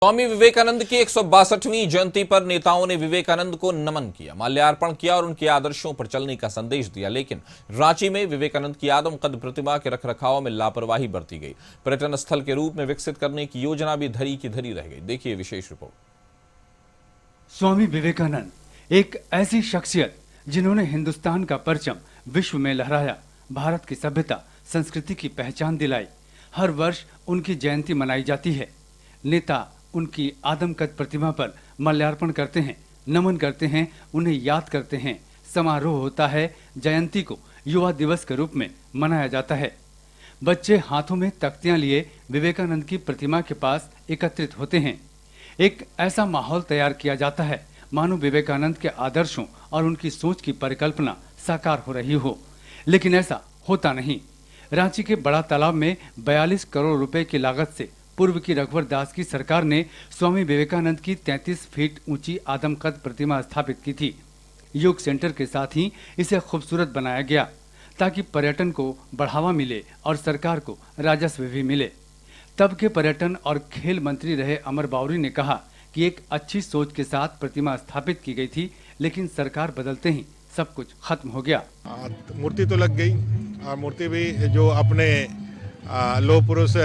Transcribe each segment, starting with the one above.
स्वामी विवेकानंद की 162वीं जयंती पर नेताओं ने विवेकानंद को नमन किया, माल्यार्पण किया और उनके आदर्शों पर चलने का संदेश दिया। लेकिन रांची में विवेकानंद की आदमकद प्रतिमा के रखरखाव में लापरवाही बरती गई। पर्यटन स्थल के रूप में विकसित करने की योजना भी धरी की धरी रह गई। देखिए विशेष रिपोर्ट। स्वामी विवेकानंद एक ऐसी शख्सियत जिन्होंने हिंदुस्तान का परचम विश्व में लहराया, भारत की सभ्यता संस्कृति की पहचान दिलाई। हर वर्ष उनकी जयंती मनाई जाती है। नेता उनकी आदमकद प्रतिमा पर माल्यार्पण करते हैं, नमन करते हैं, उन्हें याद करते हैं। समारोह होता है। जयंती को युवा दिवस के रूप में मनाया जाता है। बच्चे हाथों में तख्तियां लिए विवेकानंद की प्रतिमा के पास एकत्रित होते हैं। एक ऐसा माहौल तैयार किया जाता है मानो विवेकानंद के आदर्शों और उनकी सोच की परिकल्पना साकार हो रही हो, लेकिन ऐसा होता नहीं। रांची के बड़ा तालाब में 42 करोड़ रुपए की लागत से पूर्व की रघुवर दास की सरकार ने स्वामी विवेकानंद की 33 फीट ऊंची आदमकद प्रतिमा स्थापित की थी। योग सेंटर के साथ ही इसे खूबसूरत बनाया गया ताकि पर्यटन को बढ़ावा मिले और सरकार को राजस्व भी मिले। तब के पर्यटन और खेल मंत्री रहे अमर बावरी ने कहा कि एक अच्छी सोच के साथ प्रतिमा स्थापित की गई थी, लेकिन सरकार बदलते ही सब कुछ खत्म हो गया। मूर्ति तो लग गई और मूर्ति भी जो अपने लौह पुरुष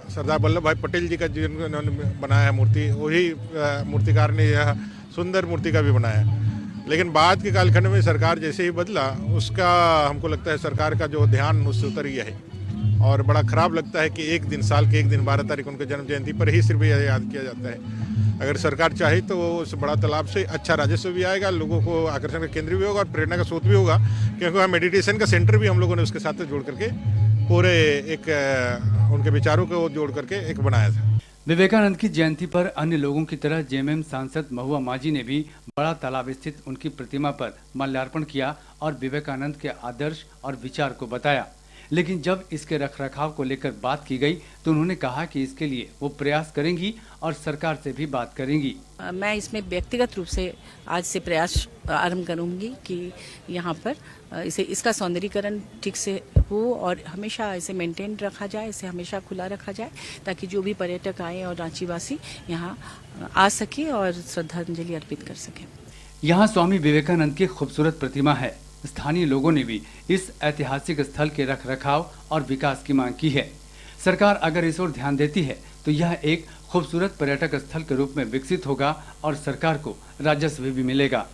सरदार वल्लभ भाई पटेल जी का जिन्होंने बनाया है मूर्ति, वही मूर्तिकार ने यह सुंदर मूर्ति का भी बनाया है। लेकिन बाद के कालखंड में सरकार जैसे ही बदला, उसका हमको लगता है सरकार का जो ध्यान उससे उतर गया है और बड़ा खराब लगता है कि एक दिन, साल के एक दिन 12 तारीख उनके जन्म जयंती पर ही सिर्फ यह याद किया जाता है। अगर सरकार चाहे तो उस बड़ा तालाब से अच्छा राजस्व भी आएगा, लोगों को आकर्षण का केंद्र भी होगा और प्रेरणा का स्रोत भी होगा, क्योंकि वहाँ मेडिटेशन का सेंटर भी हम लोगों ने उसके साथ जोड़ करके पूरे एक उनके विचारों को जोड़ करके एक बनाया था। विवेकानंद की जयंती पर अन्य लोगों की तरह जेएमएम सांसद महुआ माझी ने भी बड़ा तालाब स्थित उनकी प्रतिमा पर माल्यार्पण किया और विवेकानंद के आदर्श और विचार को बताया। लेकिन जब इसके रखरखाव को लेकर बात की गई तो उन्होंने कहा कि इसके लिए वो प्रयास करेंगी और सरकार से भी बात करेंगी। मैं इसमें व्यक्तिगत रूप से आज से प्रयास आरंभ करूंगी कि यहाँ पर इसका सौंदर्यीकरण ठीक से हो और हमेशा इसे मेंटेन रखा जाए, इसे हमेशा खुला रखा जाए ताकि जो भी पर्यटक आए और रांचीवासी यहाँ आ सके और श्रद्धांजलि अर्पित कर सके। यहाँ स्वामी विवेकानंद की खूबसूरत प्रतिमा है। स्थानीय लोगों ने भी इस ऐतिहासिक स्थल के रखरखाव और विकास की मांग की है। सरकार अगर इस ओर ध्यान देती है तो यह एक खूबसूरत पर्यटक स्थल के रूप में विकसित होगा और सरकार को राजस्व भी मिलेगा।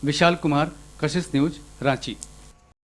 विशाल कुमार, कशिश न्यूज, रांची।